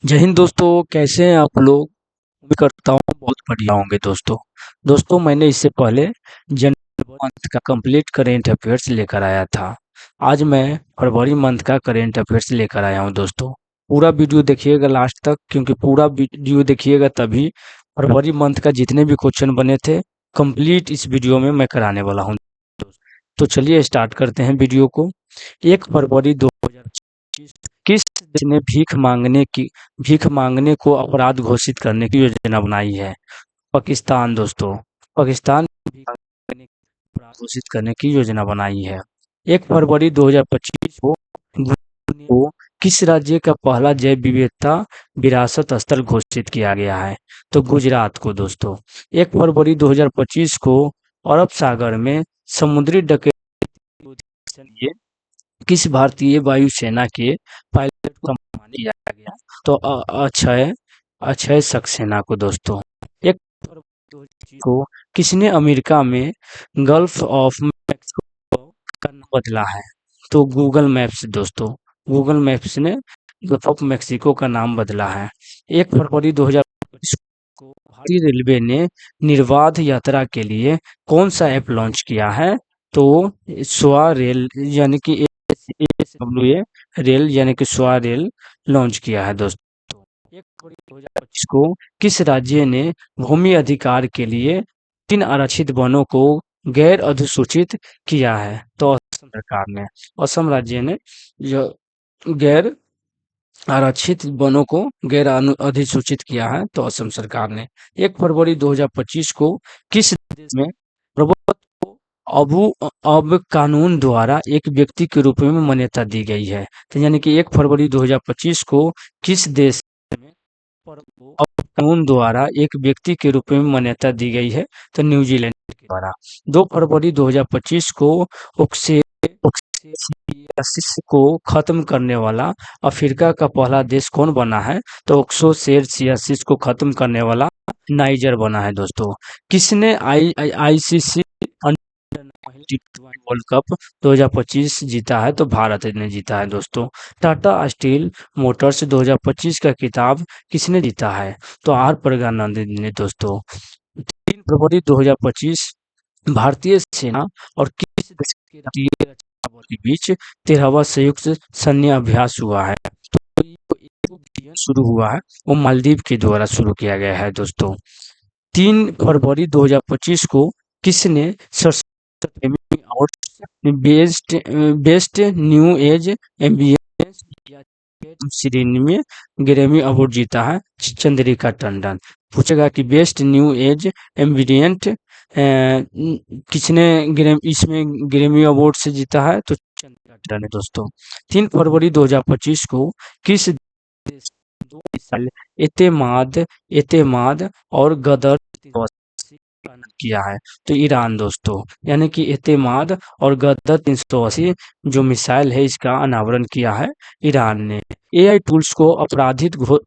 जय हिंद दोस्तों, कैसे हैं आप लोग। उम्मीद करता हूँ बहुत बढ़िया होंगे दोस्तों। दोस्तों, मैंने इससे पहले जनवरी मंथ का कंप्लीट करेंट अफेयर्स लेकर आया था। आज मैं फरवरी मंथ का करेंट अफेयर्स लेकर आया हूँ दोस्तों। पूरा वीडियो देखिएगा लास्ट तक, क्योंकि पूरा वीडियो देखिएगा तभी फरवरी मंथ का जितने भी क्वेश्चन बने थे कंप्लीट इस वीडियो में मैं कराने वाला हूँ। तो चलिए स्टार्ट करते हैं वीडियो को। 1 फरवरी 2025 किस देश ने भीख मांगने को अपराध घोषित करने की योजना बनाई है। पाकिस्तान दोस्तों। पाकिस्तान ने भीख मांगने को अपराध घोषित करने की योजना बनाई है। 1 फरवरी 2025 को किस राज्य का पहला जैव विविधता विरासत स्थल घोषित किया गया है। तो गुजरात को दोस्तों। 1 फरवरी 2025 को अरब सागर में समुद्री डकैती के लिए किस भारतीय वायुसेना के पायलट को सम्मानित किया गया। तो अक्षय अक्षय सक्सेना को दोस्तों। 1 फरवरी 2025 को किसने अमेरिका में गल्फ ऑफ मैक्सिको का नाम बदला है। तो गूगल मैप्स दोस्तों। गूगल मैप्स ने गल्फ ऑफ मैक्सिको का नाम बदला है। 1 फरवरी 2025 को भारतीय रेलवे ने निर्बाध यात्रा के लिए कौन सा ऐप लॉन्च किया है। तो स्वा रेल यानी कि एसडब्ल्यूए रेल यानी कि स्वा रेल लॉन्च किया है दोस्तों। 1 फरवरी 2025 को किस राज्य ने भूमि अधिकार के लिए 3 आरक्षित वनों को गैर अधिसूचित किया है। तो असम सरकार ने। असम राज्य ने जो गैर आरक्षित वनों को अधिसूचित किया है, तो असम सरकार ने। 1 फरवरी 2025 को किस देश में प्रभुत्व को अब कानून द्वारा एक व्यक्ति के रूप में मान्यता दी गई है। तो यानी कि 1 फरवरी 2025 को किस देश में अब कानून द्वारा एक व्यक्ति के रूप में मान्यता दी गई है। तो न्यूजीलैंड के द्वारा। 2 फरवरी 2025 को ओक्सेसियासिस को खत्म करने वाला अफ्रीका का पहला देश कौन बना है। तो ओक्सोसेरसियासिस को खत्म करने वाला नाइजर बना है दोस्तों। किसने आईसीसी अंडर वर्ल्ड कप 2025 जीता है। तो भारत ने जीता है दोस्तों। टाटा स्टील मोटर्स 2025 का खिताब किसने जीता है। तो आर प्रज्ञानंद ने दोस्तों। 3 फरवरी 2025 भारतीय सेना और किस देश के राष्ट्रीय रक्षा बल के बीच 13वां संयुक्त सैन्य अभ्यास हुआ है। तो ये शुरू हुआ है, वो मालदीव के द्वारा शुरू किया गया है दोस्तों। 3 फरवरी 2025 को किसने best best new age ambience श्रेणी में ग्रैमी अवार्ड जीता है। चंद्रिका टंडन। पूछेगा कि बेस्ट न्यू एज एम्बियंट किसने इसमें ग्रैमी अवार्ड से जीता है। तो चंद्रिका टंडन है दोस्तों। 3 फरवरी 2025 को किस देश दो मिसाइल एतेमाद एतेमाद और गदर किया है। तो ईरान दोस्तों। यानी कि एतेमाद और गदर 380 जो मिसाइल है इसका अनावरण किया है ईरान ने। एआई टूल्स को अपराध घोषित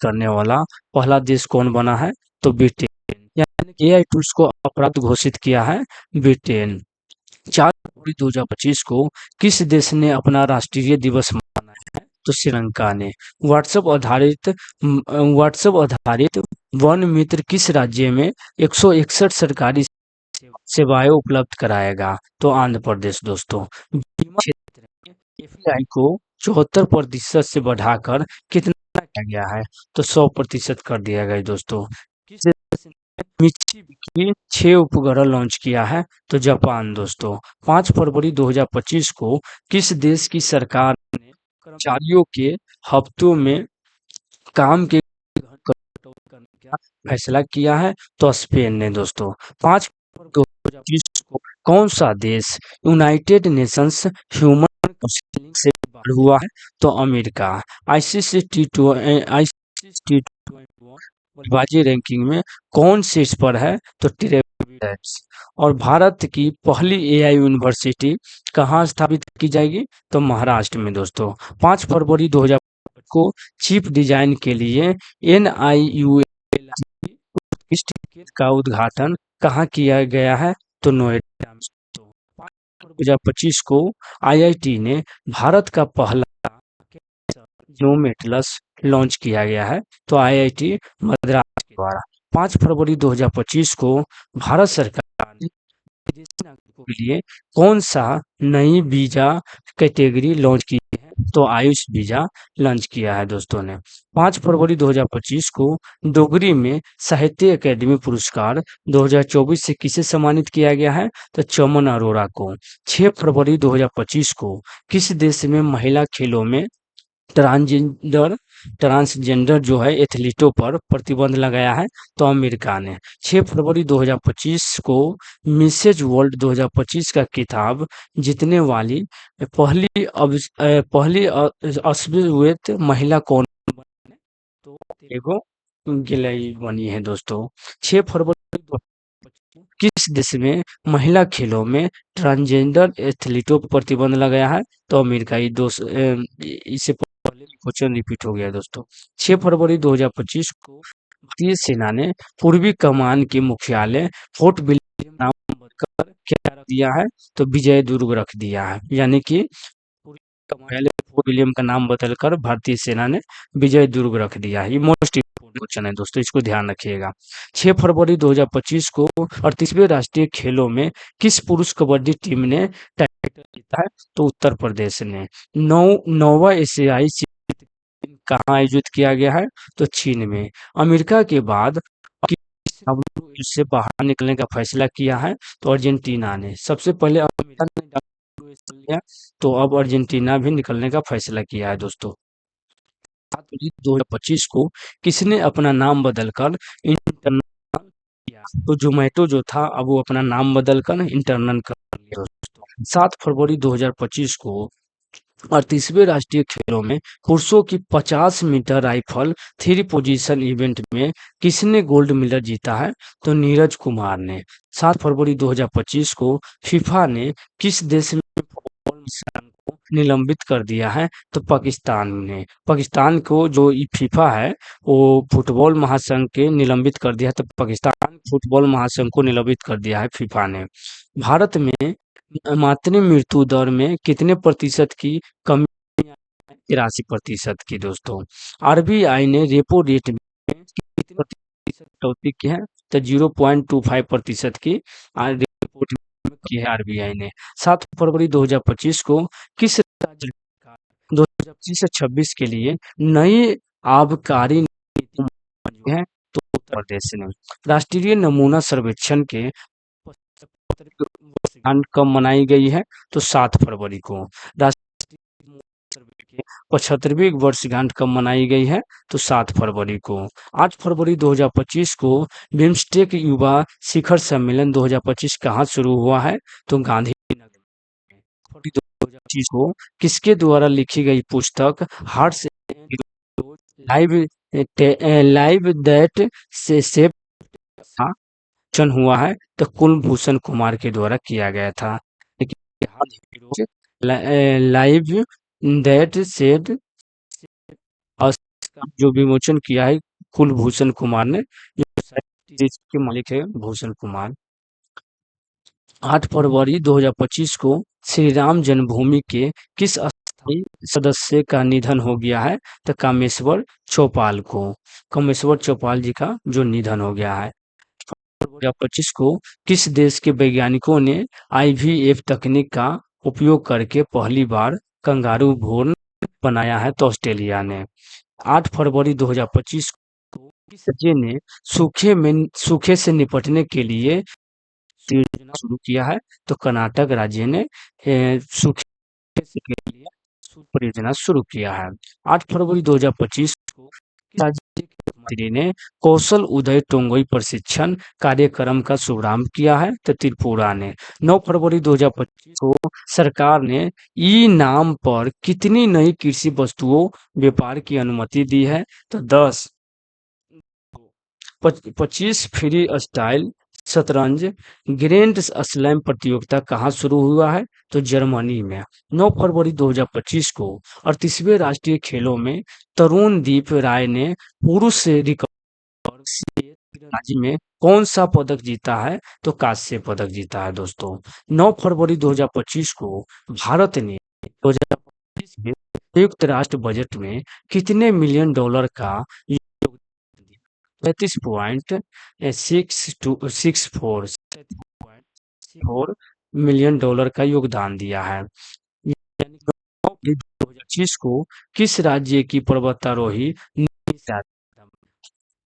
करने वाला पहला देश कौन बना है। तो ब्रिटेन। यानी कि एआई टूल्स को अपराध घोषित किया है ब्रिटेन। 4 फरवरी 2025 को किस देश ने अपना राष्ट्रीय दिवस मनाया है। तो श्रीलंका ने। व्हाट्सएप आधारित वन मित्र किस राज्य में 161 सरकारी सेवाएं उपलब्ध कराएगा। तो आंध्र प्रदेश दोस्तों। बीमा क्षेत्र में एफडीआई को 74% से बढ़ाकर कितना किया गया है। तो 100% कर दिया गया दोस्तों। किस देश ने मित्सुबिशी 6 उपग्रह लॉन्च किया है। तो जापान दोस्तों। 5 फरवरी 2025 को किस देश की सरकार ने कर्मचारियों के हफ्तों में काम के कटौती करने का फैसला किया है। तो स्पेन ने दोस्तों। 5 फरवरी 2025 को कौन सा देश यूनाइटेड नेशंस ह्यूमन काउंसिल से बाहर हुआ है। तो अमेरिका। आईसीसी टी20 बल्लेबाजी रैंकिंग में कौन शीर्ष पर है। तो टिरेबिट्स। और भारत की पहली एआई यूनिवर्सिटी कहाँ स्थापित की जाएगी। तो महाराष्ट्र में दोस्तों। 5 फरवरी 2025 को चीफ डिजाइन के लिए NIUL का उद्घाटन कहाँ किया गया है। तो नोएडा में। 5 फरवरी 2025 को IIT ने भारत का पहला जियोमेटलस लॉन्च किया गया है, तो आईआईटी मद्रास के द्वारा। 5 फरवरी 2025 को भारत सरकार ने विदेशी नागरिकों के लिए कौन सा नई वीजा कैटेगरी लॉन्च की है, तो आयुष वीजा लॉन्च किया है दोस्तों ने। 5 फरवरी 2025 को डोगरी में साहित्य अकादमी पुरस्कार 2024 से किसे सम्मानित किया गया है, तो चमन अरोड़ा को। 6 फरवरी 2025 को किस देश में महिला खेलों में ट्रांसजेंडर ट्रांसजेंडर जो है एथलीटों पर प्रतिबंध लगाया है, तो अमेरिका ने। 6 फरवरी 2025 को मिसेज वर्ल्ड 2025 का खिताब जीतने वाली पहली अश्वेत महिला कौन बनी, तो एगो गिलई बनी है दोस्तों। 6 फरवरी 2025 किस देश में महिला खेलों में ट्रांसजेंडर एथलीटों पर प्रतिबंध लगाया है, तो अमेरिका। इससे पहले क्वेश्चन रिपीट हो गया है दोस्तों। 6 फरवरी 2025 को भारतीय सेना ने पूर्वी कमान के मुख्यालय फोर्ट विलियम नाम बदलकर क्या रख दिया है, तो विजय दुर्ग रख दिया है। यानी कि पूर्वी कमान फोर्ट विलियम का नाम बदलकर भारतीय सेना ने विजय दुर्ग रख दिया है। ये मोस्ट इम्पोर्टेंट क्वेश्चन है दोस्तों, इसको ध्यान रखिएगा। 6 फरवरी 2025 को 38वें राष्ट्रीय खेलों में किस पुरुष कबड्डी टीम ने टाइटल जीता है, तो उत्तर प्रदेश ने। 9वां एशियाई कहाँ आयोजित किया गया है, तो चीन में। अमेरिका के बाद डब्ल्यूएच से बाहर निकलने का फैसला किया है, तो अर्जेंटीना ने। सबसे पहले अमेरिका ने डब्ल्यूएच से लिया, तो अब अर्जेंटीना भी निकलने का फैसला किया है दोस्तों। 2025 को किसने अपना नाम बदलकर इंटरनल किया, तो जोमेटो जो था अब वो अपना नाम बदलकर इंटरनल कर लिया दोस्तों। 7 फरवरी 2025 को 38वें राष्ट्रीय खेलों में पुरुषों की 50 मीटर राइफल 3 पोजीशन इवेंट में किसने गोल्ड मेडल जीता है, तो नीरज कुमार ने। 7 फरवरी 2025 को फीफा ने किस देश में फुटबॉल महासंघ को निलंबित कर दिया है, तो पाकिस्तान ने। पाकिस्तान को जो फीफा है वो फुटबॉल महासंघ के निलंबित कर दिया है, तो पाकिस्तान फुटबॉल महासंघ को निलंबित कर दिया है फीफा ने। भारत में मातृ मृत्यु दर में कितने प्रतिशत की कमी आई है, 83% की दोस्तों। आरबीआई ने रेपो रेट में कितने प्रतिशत कटौती की है, तो 0.25% की रेपो रेट में की है आरबीआई ने। 7 फरवरी 2025 को किस राज्य सरकार 2025 से 26 के लिए नई आबकारी नीति मंजूर है, तो उत्तर प्रदेश ने। राष्ट्रीय नमूना सर्वेक्षण के 75वीं वर्षगांठ कब मनाई गई है, तो 7 फरवरी को। राष्ट्रीय नमूना सर्वे की 75वीं वर्षगांठ कब मनाई गई है, तो 7 फरवरी को। 8 फरवरी 2025 को बिम्स्टेक युवा शिखर सम्मेलन 2025 कहाँ शुरू हुआ है, तो गांधीनगर में। फरवरी 2025 को किसके द्वारा लिखी गई पुस्तक हार्ट्स लाइव लाइव दैट से सेव चन हुआ है, तो कुलभूषण कुमार के द्वारा किया गया था। लेकिन लाइव दैट सेड जो विमोचन किया है कुलभूषण कुमार ने, जो के मालिक है भूषण कुमार। 8 फरवरी 2025 को श्री राम जन्मभूमि के किस अस्थायी सदस्य का निधन हो गया है, तो कामेश्वर चौपाल को। कामेश्वर चौपाल जी का जो निधन हो गया है। 2025 को किस देश के वैज्ञानिकों ने आईवीएफ तकनीक का उपयोग करके पहली बार कंगारू भ्रूण बनाया है, तो ऑस्ट्रेलिया ने। 8 फरवरी 2025 को किस राज्य ने सूखे से निपटने के लिए योजना शुरू किया है, तो कर्नाटक राज्य ने सूखे के लिए परियोजना शुरू किया है। 8 फरवरी 2025 को किस राज्य के मुख्यमंत्री ने कौशल उदय टोंगोई प्रशिक्षण कार्यक्रम का शुभारंभ किया है, तो त्रिपुरा ने। 9 फरवरी 2025 को सरकार ने ई नाम पर कितनी नई कृषि वस्तुओं व्यापार की अनुमति दी है, तो 10। 25 फ्री स्टाइल शतरंज ग्रैंड स्लैम प्रतियोगिता कहाँ शुरू हुआ है, तो जर्मनी में। 9 फरवरी 2025 को 38वें राष्ट्रीय खेलों में तरुणदीप राय ने पुरुष रिकर्व से तीरंदाजी में कौन सा पदक जीता है, तो कांस्य पदक जीता है दोस्तों। 9 फरवरी 2025 को भारत ने 2025 में संयुक्त राष्ट्र बजट में कितने मिलियन डॉलर का योगदान दिया? 33.624 का योगदान दिया है। यानी 2025 को किस राज्य की पर्वतारोही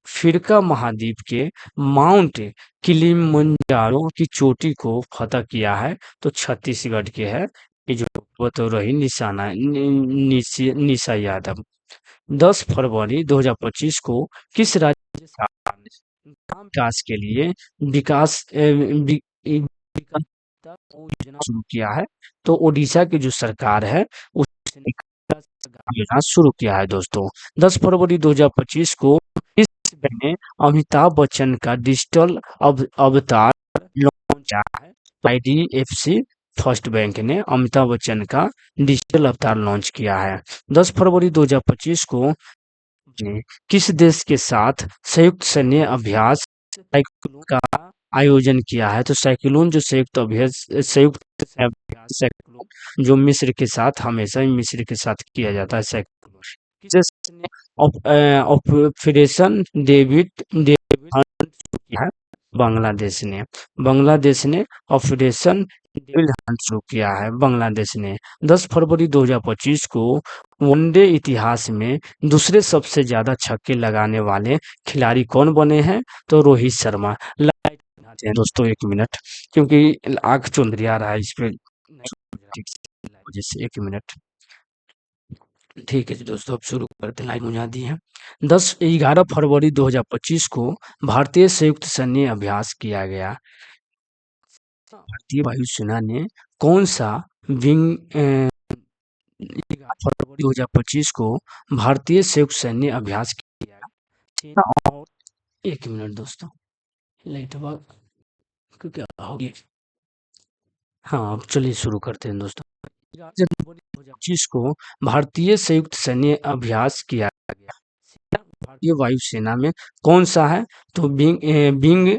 अफ्रीका महाद्वीप के माउंट किलिमंजारो की चोटी को फतह किया है? तो छत्तीसगढ़ के है ये जो पर्वतारोही निशा यादव। 10 फरवरी 2025 को किस राज्य सरकार ने ग्राम विकास के लिए विकास योजना शुरू किया है? तो ओडिशा की जो सरकार है उसने विकास योजना शुरू किया है दोस्तों। 10 फरवरी 2025 को किस बैंक ने अमिताभ बच्चन का डिजिटल अवतार लॉन्च किया है? आईडीएफसी फर्स्ट बैंक ने अमिताभ बच्चन का डिजिटल अवतार लॉन्च किया है। 10 फरवरी 2025 को ने किस देश के साथ संयुक्त सैन्य अभ्यास साइक्लोन का आयोजन किया है? तो साइक्लोन जो संयुक्त अभ्यास साइक्लोन जो मिस्र के साथ हमेशा ही मिस्र के साथ किया जाता है साइक्लोन। किस देश ने ऑपरेशन डेविड डेविड हंट शुरू किया है? बांग्लादेश ने ऑपरेशन डेविड हंट शुरू किया है बांग्लादेश ने। 10 फरवरी 2025 को वनडे इतिहास में दूसरे सबसे ज्यादा छक्के लगाने वाले खिलाड़ी कौन बने हैं? तो रोहित शर्मा। लाइट बनाते हैं दोस्तों 1 मिनट, क्योंकि आग चुंदरी आ रहा है इस पे वजह से 1 मिनट। ठीक है जी दोस्तों, अब शुरू करते हैं। लाइन बुझा दी है। 11 फरवरी 2025 को भारतीय संयुक्त सैन्य अभ्यास किया गया। भारतीय वायुसेना ने कौन सा विंग 11 फरवरी 2025 को भारतीय संयुक्त सैन्य अभ्यास किया सेना और 1 मिनट दोस्तों, लाइट क्या होगी। हाँ, अब चलिए शुरू करते हैं दोस्तों। 11 जनवरी 2025 को भारतीय संयुक्त सैन्य अभ्यास किया गया। सेना भारतीय वायुसेना में कौन सा है? तो बिंग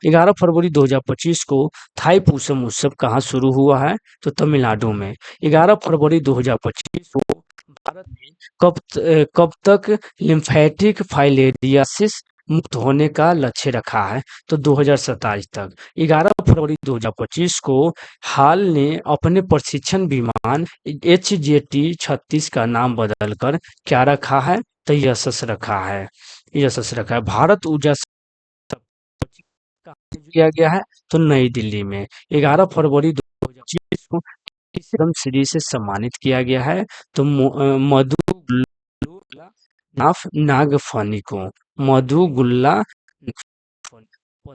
11 फरवरी 2025 को थाई पूसम उत्सव कहाँ शुरू हुआ है? तो तमिलनाडु में। 11 फरवरी 2025 को भारत ने कब तक लिम्फेटिक फाइलेरियासिस मुक्त होने का लक्ष्य रखा है? तो 2027 तक। 11 फरवरी 2025 को हाल ने अपने प्रशिक्षण विमान HJT-36 का नाम बदलकर क्या रखा है? तो यशस रखा है। भारत ऊर्जा किया गया है तो नई दिल्ली में। 11 फरवरी 2025 को किसे पद्म श्री से सम्मानित किया गया है? तो मधु गुल्ला नागफनी को मधु गुल्ला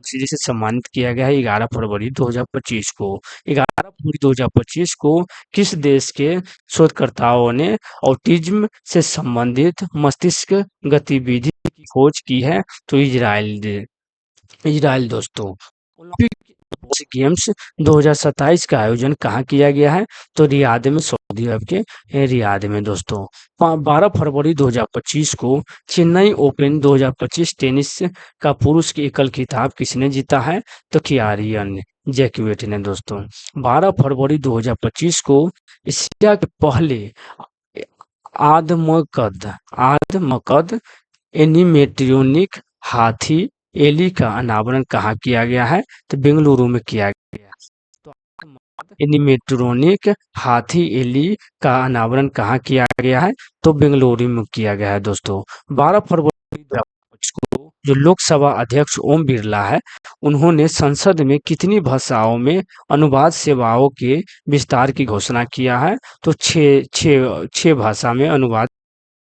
श्री से सम्मानित किया गया है 11 फरवरी 2025 को। 11 फरवरी 2025 को किस देश के शोधकर्ताओं ने ऑटिज्म से संबंधित मस्तिष्क गतिविधि की खोज की है? तो इजराइल दोस्तों। ओलंपिक गेम्स 2027 का आयोजन कहाँ किया गया है? तो रियाद में, सऊदी अरब के रियाद में दोस्तों। 12 फरवरी 2025 को चेन्नई ओपन 2025 टेनिस का पुरुष की एकल खिताब किसने जीता है? तो कियारियन जैक्वेट ने दोस्तों। 12 फरवरी 2025 को एशिया के पहले आदमकद एनिमेट्रोनिक हाथी एली का अनावरण कहाँ किया गया है? तो बेंगलुरु में किया गया। तो एनिमेट्रोनिक हाथी एली का अनावरण कहाँ किया गया है? तो बेंगलुरु में किया गया है दोस्तों। 12 फरवरी 2025 को जो लोकसभा अध्यक्ष ओम बिरला है, उन्होंने संसद में कितनी भाषाओं में अनुवाद सेवाओं के विस्तार की घोषणा किया है? तो छह भाषा में अनुवाद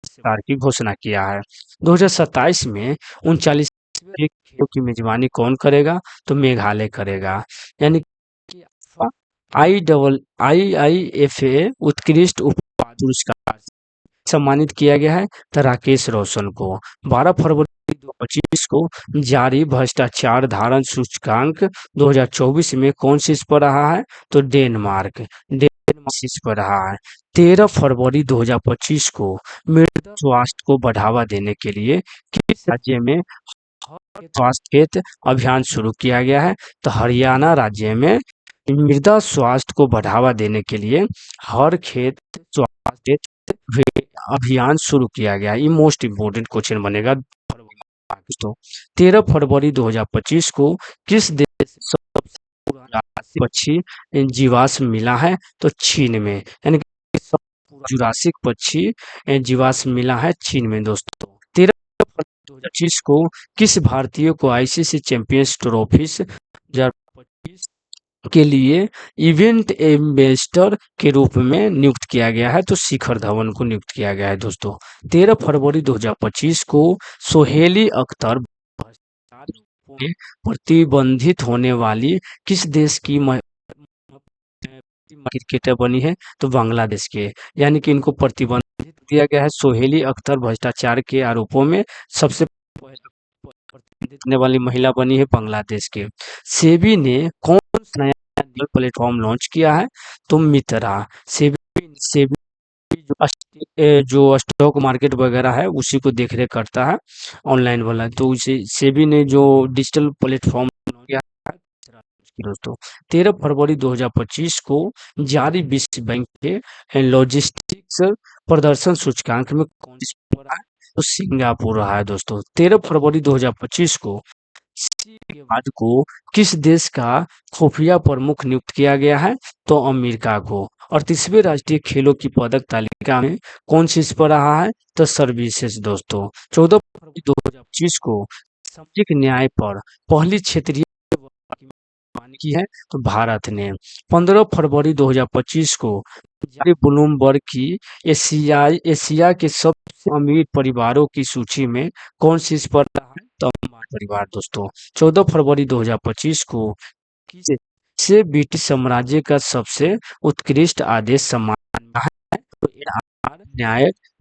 विस्तार की घोषणा किया है। 2027 में 39 खेलों की मेजबानी कौन करेगा? तो मेघालय करेगा। यानी कि IIFA उत्कृष्ट उत्पाद पुरस्कार सम्मानित किया गया है तो राकेश रोशन को। 12 फरवरी 2025 को जारी भ्रष्टाचार धारण सूचकांक 2024 में कौन शीर्ष पर रहा है? तो डेनमार्क शीर्ष पर रहा है। 13 फरवरी 2025 को मृदा स्वास्थ्य को बढ़ावा देने के लिए किस राज्य में स्वास्थ्य खेत अभियान शुरू किया गया है? तो हरियाणा राज्य में मृदा स्वास्थ्य को बढ़ावा देने के लिए हर खेत स्वास्थ्य अभियान शुरू किया गया। ये मोस्ट इम्पोर्टेंट क्वेश्चन बनेगा दोस्तों। 13 फरवरी 2025 को किस देश से सबसे पुराना पक्षी जीवाश्म मिला है? तो चीन में, यानी कि जुरासिक पक्षी जीवाश्म मिला है चीन में दोस्तों। 13 फरवरी 2025 को किस भारतीय को आईसीसी चैंपियंस ट्रॉफी 2025 के लिए इवेंट एम्बेसडर के रूप में नियुक्त किया गया है? तो शिखर धवन को नियुक्त किया गया है दोस्तों। 13 फरवरी 2025 को सोहेली अख्तर में प्रतिबंधित होने वाली किस देश की क्रिकेटर बनी है? तो बांग्लादेश के, यानी कि इनको प्रतिबंधित दिया गया है। सोहेली अख्तर भ्रष्टाचार के आरोपों में सबसे प्रतिबंधित करने वाली महिला बनी है बांग्लादेश के। सेबी ने कौन सा नया प्लेटफॉर्म लॉन्च किया है? तो मित्रा। सेबी सेबी जो स्टॉक मार्केट वगैरह है उसी को देख रेख करता है, ऑनलाइन वाला। तो उसे सेबी ने जो डिजिटल प्लेटफॉर्म किया है दोस्तों। 13 फरवरी 2025 को जारी विश्व बैंक के लॉजिस्टिक्स प्रदर्शन सूचकांक में कौन सी पर रहा है? तो सिंगापुर रहा है दोस्तों। 13 फरवरी 2025 को बाद को किस देश का खुफिया प्रमुख नियुक्त किया गया है? तो अमेरिका को। 38वें राष्ट्रीय खेलों की पदक तालिका में कौन शीर्ष पर रहा है? तो सर्विसेज दोस्तों। 14 फरवरी 2025 को सामाजिक न्याय पर पहली क्षेत्रीय की है? तो भारत ने। 15 फरवरी 2025 को जारी ब्लूमबर्ग की एशिया के सबसे अमीर परिवारों की सूची में कौन शीर्ष पर रहा है? तो अंबानी परिवार दोस्तों। 14 फरवरी 2025 को किसे ब्रिटिश साम्राज्य का सबसे उत्कृष्ट आदेश सम्मान मिला है? तो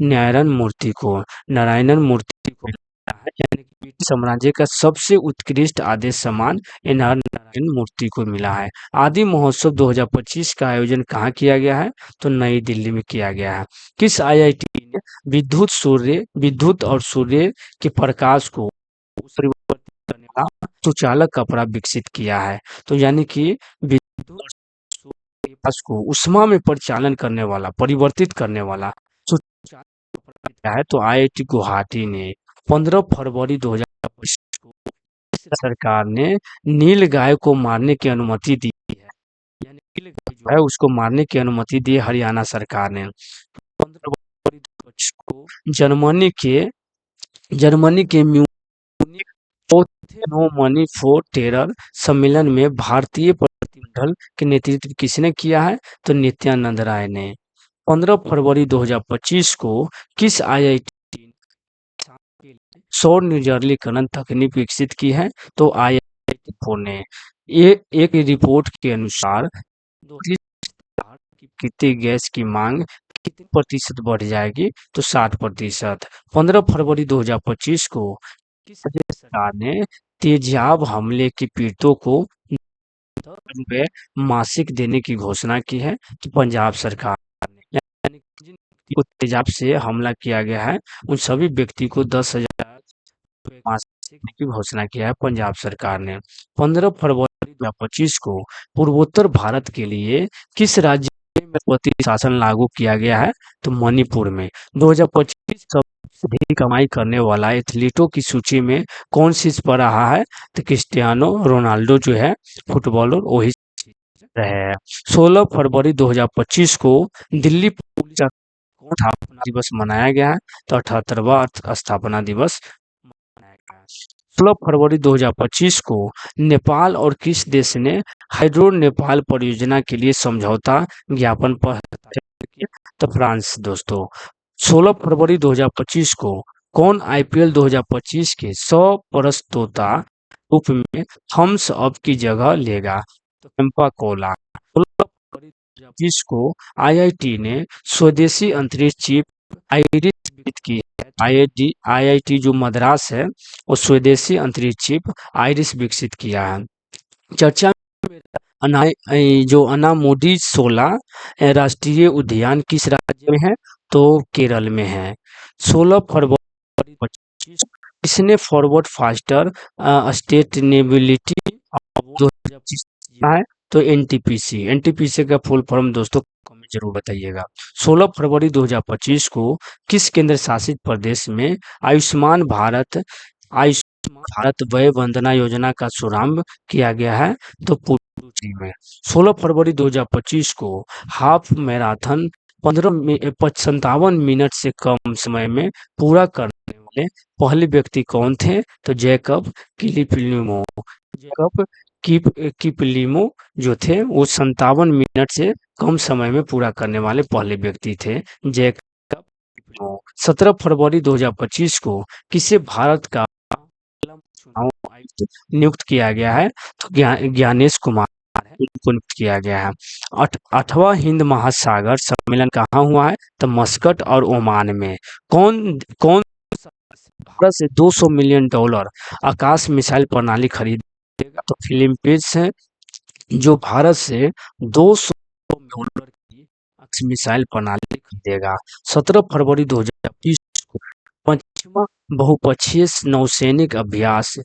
नारायण मूर्ति को, नारायणन मूर्ति को मिला है, यानी कि ब्रिटिश साम्राज्य का सबसे उत्कृष्ट आदेश सम्मान नारायण मूर्ति को मिला है। आदि महोत्सव 2025 का आयोजन कहाँ किया गया है? तो नई दिल्ली में किया गया है। किस आईआईटी ने विद्युत और सूर्य के प्रकाश को परिवर्तित करने वाला सुचालक कपड़ा विकसित किया है? तो यानी कि विद्युत और सूर्य के प्रकाश को उष्मा में परिचालन करने वाला, परिवर्तित करने वाला सुचालक कपड़ा क्या है? तो आईआईटी गुवाहाटी ने। 15 फरवरी 2025 को सरकार ने नील गाय को मारने की अनुमति दी है, यानी नील गाय जो है उसको मारने की अनुमति दी है हरियाणा सरकार ने। 15 फरवरी 2025 को जर्मनी के म्यूनिख चौथे नो मनी फॉर टेरर सम्मेलन में भारतीय प्रतिनिधिमंडल के नेतृत्व किसने किया है? तो नित्यानंद राय ने। 15 फरवरी 2025 को किस आईआईटी ने सौर निर्जलीकरण तकनीक विकसित की है? तो आईआईटी पुणे। ये एक रिपोर्ट के अनुसार 2030 की प्राकृतिक गैस की मांग कितने प्रतिशत बढ़ जाएगी? तो 60%। 15 फरवरी 2025 को किस राज्य सरकार ने तेजाब हमले के पीड़ितों को ₹10 मासिक देने की घोषणा की है? तो पंजाब सरकार ने। यानी कि जिन व्यक्ति को तेजाब से हमला किया गया है उन सभी व्यक्ति को 10,000 मासिक देने की घोषणा किया है पंजाब सरकार ने। 15 फरवरी 2025 को पूर्वोत्तर भारत के लिए किस राज्य में प्रति शासन लागू किया गया है? तो मणिपुर में। 2025 सबसे अधिक कमाई करने वाला एथलीटों की सूची में कौन शीर्ष पर रहा है? तो क्रिस्टियानो रोनाल्डो जो है फुटबॉलर वही रहे हैं। 16 फरवरी 2025 को दिल्ली पुलिस का कौन स्थापना दिवस मनाया गया है? तो 78वां स्थापना दिवस मनाया गया है। 16 फरवरी 2025 को नेपाल और किस देश ने हाइड्रो नेपाल परियोजना के लिए समझौता ज्ञापन पर हस्ताक्षर किया? तो फ्रांस दोस्तों। 16 फरवरी 2025 को कौन आईपीएल 2025 के 100 प्रस्तोता रूप में थम्स अप की जगह लेगा? तो केम्पा कोला। 16 फरवरी 2025 को आईआईटी ने स्वदेशी अंतरिक्ष चिप आइरिस विकसित की है। आईआईटी जो मद्रास है वो स्वदेशी अंतरिक्ष चिप आइरिस विकसित किया है। चर्चा में जो अनामुडी शोला राष्ट्रीय उद्यान किस राज्य में है? तो केरल में है। 16 फरवरी 2025 किसने फॉरवर्ड फास्टर सस्टेनेबिलिटी अवार्ड 2025 जीता है? तो एनटीपीसी, एनटीपीसी का फुल फॉर्म दोस्तों कमेंट जरूर बताइएगा। 16 फरवरी 2025 को किस केंद्र शासित प्रदेश में आयुष्मान भारत वय वंदना योजना का शुभारंभ किया गया है? तो पुडुचेरी में। 16 फरवरी 2025 को हाफ मैराथन 57 मिनट से कम समय में पूरा करने वाले पहले व्यक्ति कौन थे? तो जैकब किपलिमो। जैकब किपलिमो जो थे वो 57 मिनट से कम समय में पूरा करने वाले पहले व्यक्ति थे, जैकब किपलिमो। 17 फरवरी 2025 को किसे भारत का चुनाव आयुक्त नियुक्त किया गया है? तो ज्ञानेश कुमार है, इनको नियुक्त किया गया है। 8वां हिंद महासागर सम्मेलन कहाँ हुआ है? तो मस्कट और ओमान में। कौन कौन भारत से $200 मिलियन आकाश मिसाइल प्रणाली खरीदेगा? तो फिलीपींस है, जो भारत से $200 की आकाश मिसाइल प्रणाली खरीदेगा। 17 फरवरी 2020 को पश्चिमा बहुपक्षीय नौसैनिक अभ्यास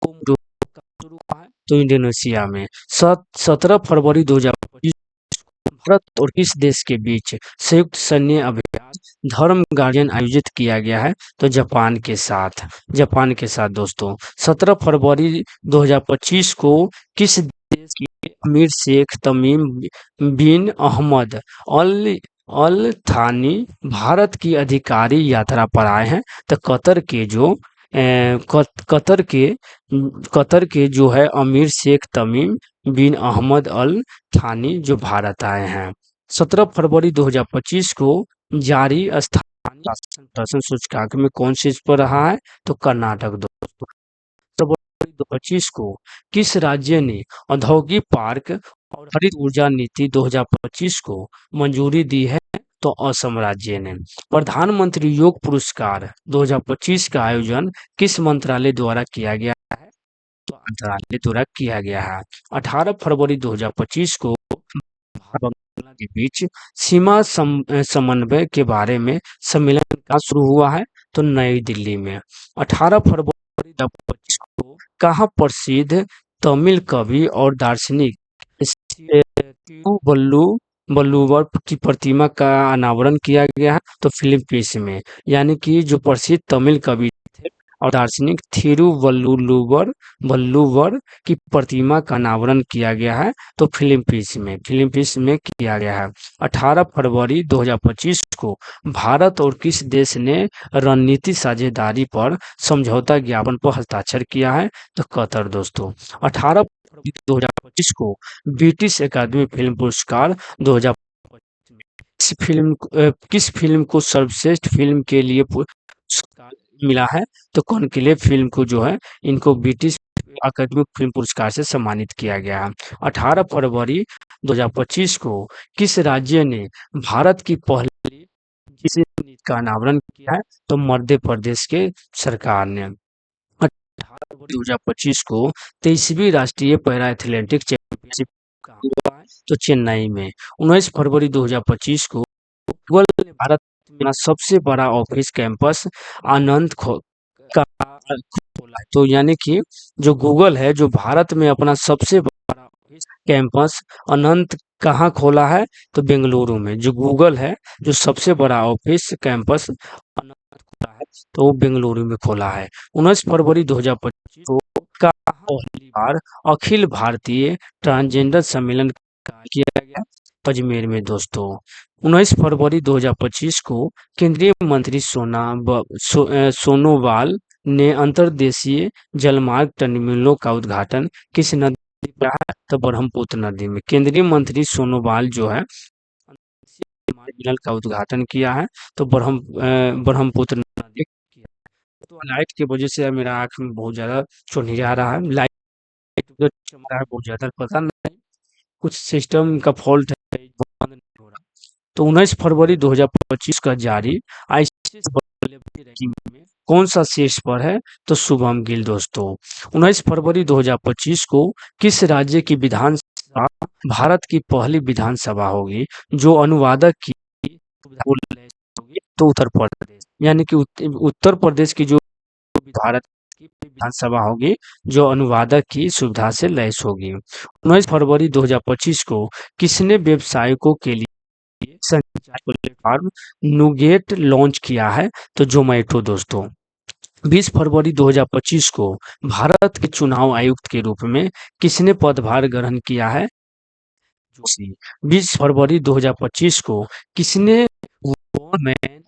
कोमोडोर शुरू हुआ है? तो इंडोनेशिया में। 17 फरवरी 2025 भारत और किस देश के बीच संयुक्त सैन्य अभ्यास धर्म गार्डियन आयोजित किया गया है? तो जापान के साथ। जापान के साथ दोस्तों। 17 फरवरी 2025 को किस देश के अमीर शेख तमीम बिन अहमद अल अल थानी भारत की अधिकारी यात्रा पर आए हैं? तो कतर के जो है अमीर शेख तमीम बिन अहमद अल थानी जो भारत आए हैं। 17 फरवरी 2025 को जारी स्थानीय शासन प्रदर्शन सूचकांक में कौन शीर्ष पर रहा है? तो कर्नाटक दोस्तों। फरवरी 2025 को किस राज्य ने औद्योगिक पार्क और हरित ऊर्जा नीति 2025 को मंजूरी दी है? तो असम राज्य ने। प्रधानमंत्री योग पुरस्कार 2025 का आयोजन किस मंत्रालय द्वारा किया गया है? तो मंत्रालय द्वारा किया गया है। 18 फरवरी 2025 को भारत और बांग्लादेश के बीच सीमा समन्वय के बारे में सम्मेलन कहाँ शुरू हुआ है? तो नई दिल्ली में। 18 फरवरी 2025 को कहाँ प्रसिद्ध तमिल कवि और दार्शनिक तिरुवल्लुवर की प्रतिमा का अनावरण किया गया है? तो फिलीपींस में। यानी कि जो प्रसिद्ध तमिल कवि थे और दार्शनिक वल्लुवर की प्रतिमा का अनावरण किया गया है? तो फिलीपींस में किया गया है। 18 फरवरी 2025 को भारत और किस देश ने रणनीति साझेदारी पर समझौता ज्ञापन पर हस्ताक्षर किया है? तो कतर दोस्तों। 18 फरवरी 2025 को ब्रिटिश अकादमी फिल्म पुरस्कार 2025 में किस फिल्म को सर्वश्रेष्ठ फिल्म के लिए पुरस्कार मिला है? तो कॉन्क्लेव फिल्म को जो है इनको ब्रिटिश अकादमी फिल्म पुरस्कार से सम्मानित किया गया है। 18 फरवरी 2025 को किस राज्य ने भारत की पहली जिस नीति का अनावरण किया है? तो मध्य प्रदेश के सरकार ने। 18 फरवरी 2025 को 23वीं राष्ट्रीय पैरा एथलेटिक चैंपियनशिप कहाँ हुआ है? तो चेन्नई में। 19 फरवरी 2025 को गूगल ने भारत में अपना सबसे बड़ा ऑफिस कैंपस आनंद का खोला है। तो यानी कि जो गूगल है जो भारत में अपना सबसे बड़ा ऑफिस कैंपस अनंत कहाँ खोला है? तो बेंगलुरु में। जो गूगल है जो सबसे बड़ा ऑफिस कैंपस अनंत खोला है तो वो बेंगलुरु में खोला है। 19 फरवरी 2025 को कहाँ पहली बार अखिल भारतीय ट्रांसजेंडर सम्मेलन किया गया? अजमेर में दोस्तों। 19 फरवरी 2025 को केंद्रीय मंत्री सोनोवाल ने अंतर्देशीय जलमार्ग टर्मिनलों का उद्घाटन किस नदी पर किया है? तो ब्रह्मपुत्र नदी में। केंद्रीय मंत्री सोनोवाल जो है टर्मिनल का उद्घाटन किया है तो ब्रह्मपुत्र नदी किया है। तो लाइट की वजह से मेरा आँख में बहुत ज्यादा चुनहिया रहा है, लाइट चमक रहा है बहुत ज्यादा, पता नहीं कुछ सिस्टम का फॉल्ट है, बंद नहीं हो रहा। तो 19 फरवरी 2025 का जारी आईसीसी रैंकिंग में कौन सा शीर्ष पर है? तो शुभम गिल दोस्तों। 19 फरवरी 2025 को किस राज्य की विधानसभा भारत की पहली विधानसभा होगी जो अनुवादक की सुविधा होगी? तो उत्तर प्रदेश। यानी कि उत्तर प्रदेश की जो भारत की विधानसभा होगी जो अनुवादक की सुविधा से लैस होगी। 19 फरवरी 2025 को किसने व्यवसायिकों के लिए संचार प्लेटफॉर्म नुगेट लॉन्च किया है? तो जोमेटो दोस्तों। 20 फरवरी 2025 को भारत के चुनाव आयुक्त के रूप में किसने पदभार ग्रहण किया है? जोशी। 20 फरवरी 2025 को किसने गवर्नमेंट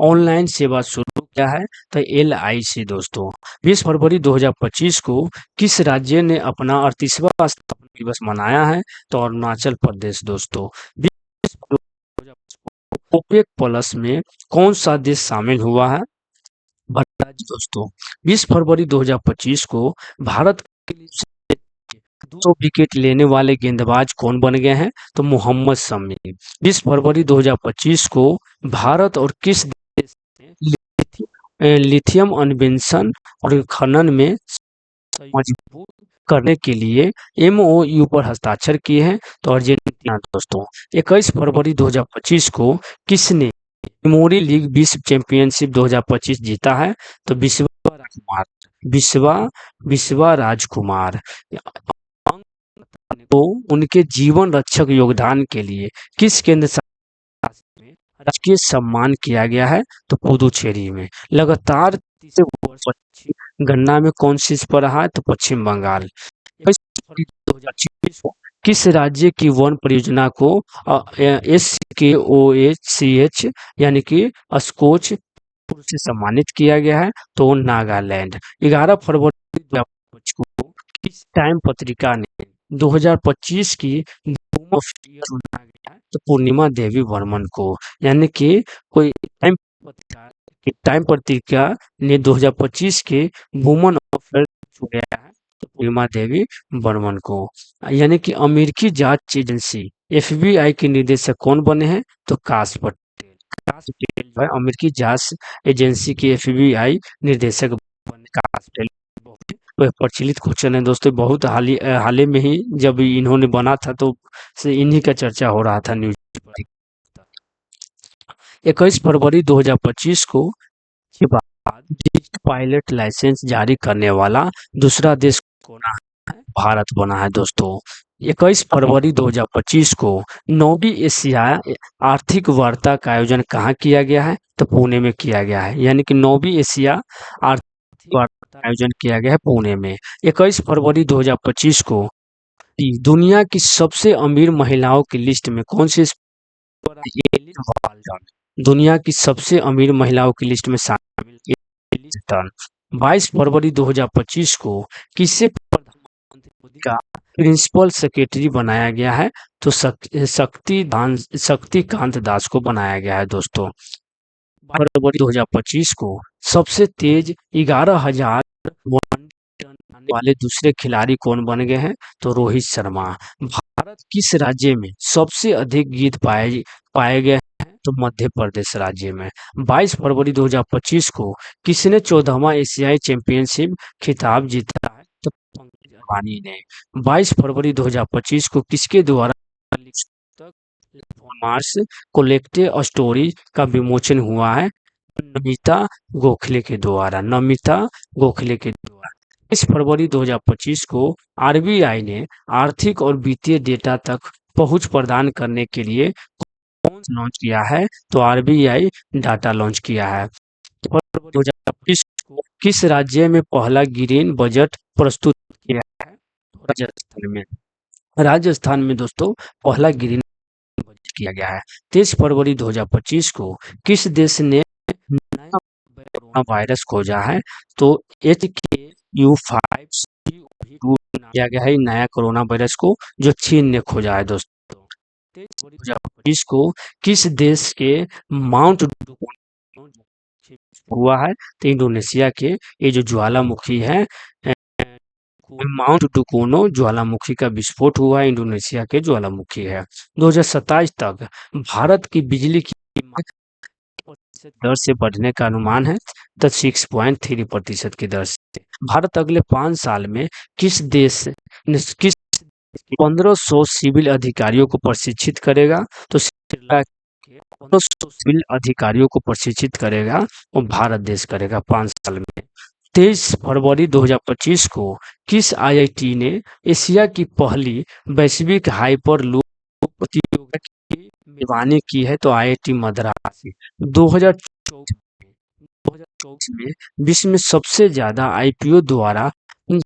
ऑनलाइन सेवा शुरू किया है? तो LIC दोस्तों। 20 फरवरी 2025 को किस राज्य ने अपना 38वां स्थापना दिवस मनाया है? तो अरुणाचल प्रदेश दोस्तों। 20 फरवरी 2025 को ओपेक प्लस में कौन सा देश शामिल हुआ है? ब्राजील दोस्तों। 20 फरवरी 2025 को भारत के लिए 200 विकेट लेने वाले गेंदबाज कौन बन गए हैं? तो मोहम्मद शमी। 20 फरवरी 2025 को भारत और किस देश ने लिथियम अन्वेषण और खनन में मजबूत करने के लिए MOU पर हस्ताक्षर किए हैं? तो अर्जेंटीना दोस्तों। 21 फरवरी 2025 को किसने मेमोरी लीग विश्व चैंपियनशिप 2025 जीता है? तो विश्वा राजकुमार। विश्वा राजकुमार को उनके जीवन रक्षक योगदान के लिए किस केंद्र शासित में राजकीय सम्मान किया गया है? तो पुदुचेरी में। लगातार तीसरे वर्ष पश्चिम गन्ना में कौन शीर्ष पर रहा है? तो पश्चिम बंगाल। 21 फरवरी 2025 को किस राज्य की वन परियोजना को SKOCH यानी कि स्कोच से सम्मानित किया गया है? तो नागालैंड। 11 फरवरी 2025 को किस टाइम पत्रिका ने 2025 की वुमन ऑफ ईयर चुना गया है? तो पूर्णिमा देवी बर्मन को। यानी कि कोई टाइम पत्रिका ने 2025 के वुमन ऑफ ईयर चुना गया है तो पूर्णिमा देवी बर्मन को। यानी कि अमेरिकी जांच एजेंसी FBI के निदेशक कौन बने हैं? तो काश पटेल। काश पटेल जो है अमेरिकी जांच एजेंसी के FBI निर्देशक बने। काश पटेल वह प्रचलित क्वेश्चन है दोस्तों। बहुत हाल ही में ही जब इन्होंने बना था तो इन्हीं का चर्चा हो रहा था न्यूज पर। 21 फरवरी 2025 को के बाद डिजिटल पायलट लाइसेंस जारी करने वाला दूसरा देश कौन है? भारत बना है दोस्तों। 21 फरवरी 2025 को 9वीं एशिया आर्थिक वार्ता का आयोजन कहाँ किया गया है? तो पुणे में किया गया है। यानी कि 9वीं एशिया आर्थिक वार्ता का आयोजन किया गया है पुणे में। 21 फरवरी 2025 को दुनिया की सबसे अमीर महिलाओं की लिस्ट में कौन सी दुनिया की सबसे अमीर महिलाओं की लिस्ट में शामिल? 22 फरवरी 2025 को किसे प्रधानमंत्री मोदी का प्रिंसिपल सेक्रेटरी बनाया गया है? तो शक्तिकांत दास को बनाया गया है दोस्तों। फरवरी 2025 को सबसे तेज 11,000 टन वाले दूसरे खिलाड़ी कौन बन गए हैं? तो रोहित शर्मा। भारत किस राज्य में सबसे अधिक गिद्ध पाए गए हैं? तो मध्य प्रदेश राज्य में। 22 फरवरी 2025 को किसने 14वां एशियाई चैंपियनशिप खिताब जीता है? तो पंकज अडवाणी ने। 22 फरवरी 2025 को किसके द्वारा मार्स कलेक्टिव स्टोरी का विमोचन हुआ है? नमिता गोखले के द्वारा। 20 फरवरी 2025 को RBI ने आर्थिक और वित्तीय डेटा तक पहुंच प्रदान करने के लिए कौन लॉन्च किया है? तो RBI डाटा लॉन्च किया है। फरवरी 2025 को किस राज्य में पहला ग्रीन बजट प्रस्तुत किया है? राजस्थान में। राजस्थान में दोस्तों पहला ग्रीन बजट किया गया है। 23 फरवरी 2025 को किस देश ने नया कोरोना वायरस खोजा है? तो HKU5 किया गया है नया कोरोना वायरस को जो चीन ने खोजा है दोस्तों। 23 फरवरी 2025 को किस देश के माउंट हुआ है? तो इंडोनेशिया के ये जो ज्वालामुखी है माउंट डुकोनो ज्वालामुखी का विस्फोट हुआ है। इंडोनेशिया के ज्वालामुखी है। 2027 तक भारत की बिजली की दर से बढ़ने का अनुमान है तो 6.3% की दर से। भारत अगले 5 साल में किस 1500 सिविल अधिकारियों को प्रशिक्षित करेगा? तो श्रीलंका के 1500 सिविल अधिकारियों को प्रशिक्षित करेगा वो भारत देश करेगा 5 साल में। 23 फरवरी 2025 को किस आईआईटी ने एशिया की पहली वैश्विक हाइपरलूप प्रतियोगिता की मेजबानी की है? तो आईआईटी मद्रास। 2024 में 2024 में विश्व में सबसे ज्यादा आईपीओ द्वारा में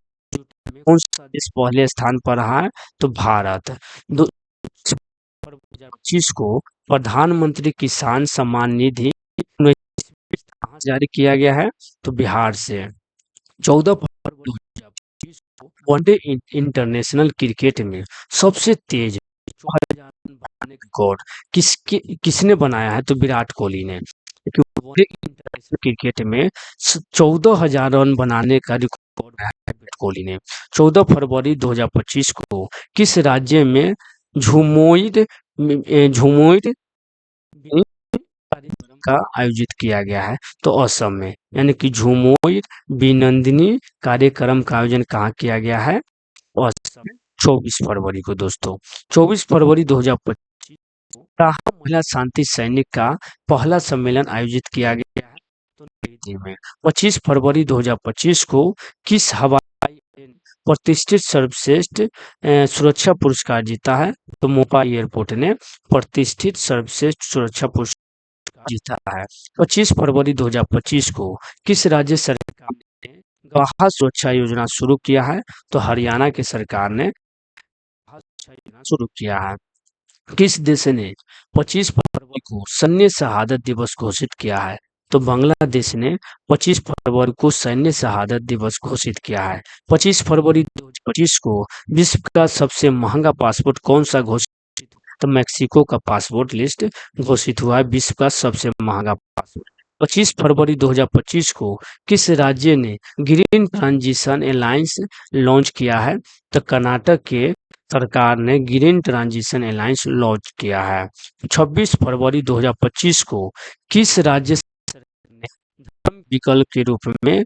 कौन सा देश पहले स्थान पर रहा है? तो भारत। 2025 को प्रधानमंत्री किसान सम्मान निधि कहाँ से जारी किया गया है? तो बिहार से। 14 फरवरी 2025 को वनडे इंटरनेशनल क्रिकेट में सबसे तेज 4000 रन बनाने का रिकॉर्ड किसने बनाया है? तो विराट कोहली ने। वनडे इंटरनेशनल क्रिकेट में 14,000 रन बनाने का रिकॉर्ड बनाया है विराट कोहली ने। 14 फरवरी 2025 को किस राज्य में झुमोइद झुमोइद कार्यक्रम का आयोजित किया गया है? तो असम में। यानी कि झुमोई बिनंदिनी कार्यक्रम का आयोजन कहाँ किया गया है? असम में। 24 फरवरी को दोस्तों। 24 फरवरी 2025 को कहाँ महिला शांति सैनिक का पहला सम्मेलन आयोजित किया गया है? तो नई दिल्ली में। 25 फरवरी 2025 को किस हवाई अड्डे ने प्रतिष्ठित सर्वश्रेष्ठ सुरक्षा पुरस्कार जीता है? तो मोपा एयरपोर्ट ने प्रतिष्ठित सर्वश्रेष्ठ सुरक्षा पुरस्कार जीता है। 25 फरवरी 2025 को किस राज्य सरकार ने गवाह सुरक्षा योजना शुरू किया है? तो हरियाणा की सरकार ने गवाह सुरक्षा योजना शुरू किया है। किस देश ने 25 फरवरी को सैन्य शहादत दिवस घोषित किया है? तो बांग्लादेश ने 25 फरवरी को सैन्य शहादत दिवस घोषित किया है। 25 फरवरी 2025 को विश्व का सबसे महंगा पासपोर्ट कौन सा घोषित? तो मैक्सिको का पासपोर्ट लिस्ट घोषित हुआ है विश्व का सबसे महंगा पासपोर्ट। 25 फरवरी 2025 को किस राज्य ने ग्रीन ट्रांजिशन अलायंस लॉन्च किया है? तो कर्नाटक के सरकार ने ग्रीन ट्रांजिशन अलायंस लॉन्च किया है। 26 फरवरी 2025 को किस राज्य सरकार ने धर्म विकल्प के रूप में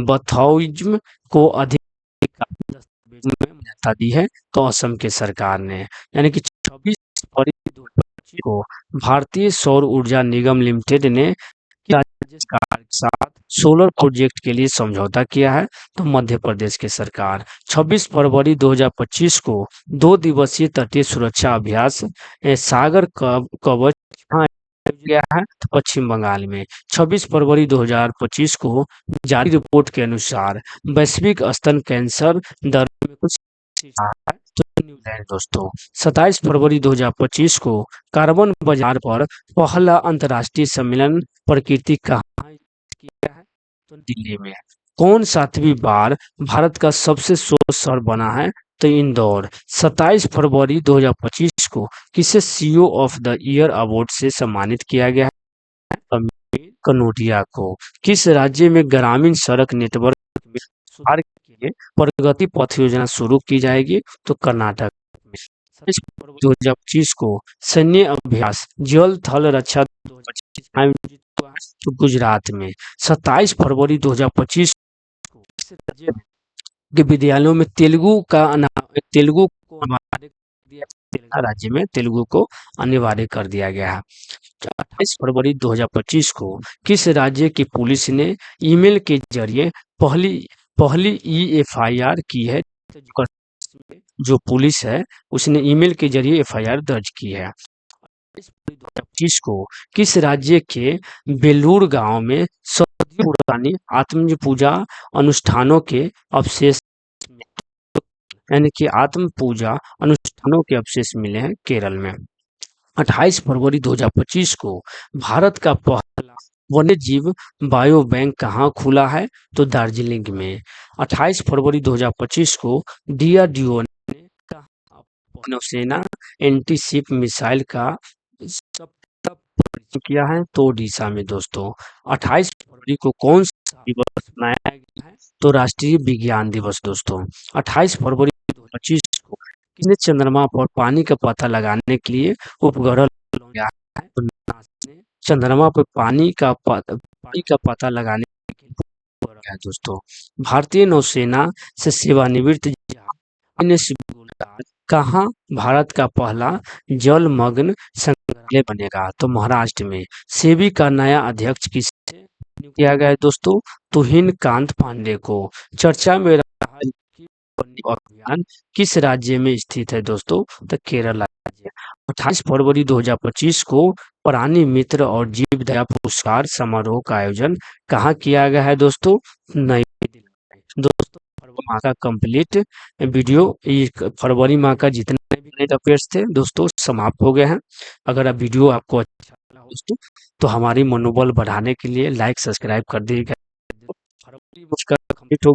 बौद्धिज्म को अधिकार दस्तावेज में मान्यता दी है? तो असम के सरकार ने। यानी कि 26 फरवरी 2025 को भारतीय सौर ऊर्जा निगम लिमिटेड ने राज्य सरकार के साथ सोलर प्रोजेक्ट के लिए समझौता किया है? तो मध्य प्रदेश की सरकार। 26 फरवरी 2025 को 2 दिवसीय तटीय सुरक्षा अभ्यास सागर कवच कहाँ आयोजित किया है? तो पश्चिम बंगाल में। 26 फरवरी 2025 को जारी रिपोर्ट के अनुसार वैश्विक स्तन कैंसर दर में कुछ तो न्यूजीलैंड दोस्तों। 27 फरवरी 2025 को कार्बन बाजार पर पहला अंतर्राष्ट्रीय सम्मेलन प्रकृति कहाँ किया है? तो दिल्ली में। कौन 7वीं बार भारत का सबसे स्वच्छ शहर बना है? तो इंदौर। 27 फरवरी 2025 को किसे CEO of the year award से सम्मानित किया गया है? अमित कनोडिया को। किस राज्य में ग्रामीण सड़क नेटवर्क में सुधार के लिए प्रगति पथ योजना शुरू की जाएगी? तो कर्नाटक में। 27 फरवरी 2025 को सैन्य अभ्यास जल थल रक्षा 2025 आयोजित हुआ है? तो गुजरात में। 27 फरवरी 2025 को किस राज्य के विद्यालयों में तेलुगु को अनिवार्य कर दिया? तेलंगाना राज्य में तेलुगु को अनिवार्य कर दिया गया है। 28 फरवरी 2025 को किस राज्य की पुलिस ने ईमेल के जरिए पहली पहली एफआईआर की है? जो पुलिस है उसने ईमेल के जरिए एफआईआर दर्ज की है। 2025 को किस राज्य के बेलूर गांव में सदियों पुरानी आत्म पूजा अनुष्ठानों के अवशेष यानी कि आत्म पूजा अनुष्ठानों के अवशेष मिले हैं? केरल में। 28 फरवरी 2025 को भारत का पहला वन्य जीव बायो बैंक कहाँ खुला है? तो दार्जिलिंग में। 28 फरवरी 2025 को डीआरडीओ ने नौसेना एंटी शिप मिसाइल का सफलतापूर्वक परीक्षण किया है? तो ओडिशा में दोस्तों। 28 फरवरी को कौन सा दिवस मनाया गया है? तो राष्ट्रीय विज्ञान दिवस दोस्तों। 28 फरवरी 2025 को किसने चंद्रमा पर पानी का पता लगाने के लिए उपग्रह लॉन्च किया है? तो नासा ने चंद्रमा पर पानी का पता लगाने के लिए उपग्रह किया है दोस्तों। भारतीय नौसेना से सेवानिवृत्त कहाँ भारत का पहला जलमग्न संग्रहालय बनेगा? तो महाराष्ट्र में। सेबी का नया अध्यक्ष किसे किया गया है दोस्तों तुहिनकांत पांडे को। चर्चा में रहा है कि वन अभियान किस राज्य में स्थित है दोस्तों? तो केरल राज्य। 28 फरवरी 2025 को प्राणी मित्र और जीव दया पुरस्कार समारोह का आयोजन कहाँ किया गया है दोस्तों? नई दिल्ली में। दोस्तों फरवरी माह का कंप्लीट वीडियो, फरवरी माह का जितने भी करंट अफेयर्स थे दोस्तों समाप्त हो गए हैं। अगर आप वीडियो आपको अच्छा लगा दोस्तों तो हमारी मनोबल बढ़ाने के लिए लाइक सब्सक्राइब कर दीजिएगा। फरवरी उसका कंप्लीट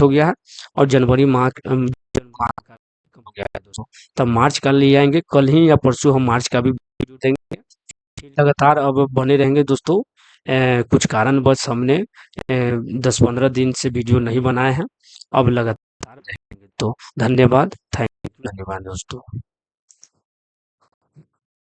हो गया है और जनवरी माह माह का हो गया है दोस्तों। तब मार्च का ले आएंगे, कल ही या परसों हम मार्च का भी वीडियो देंगे। लगातार अब बने रहेंगे दोस्तों। कुछ कारणवश हमने 10-15 दिन से वीडियो नहीं बनाए हैं, अब लगातार रहेंगे। तो धन्यवाद, थैंक यू, धन्यवाद दोस्तों।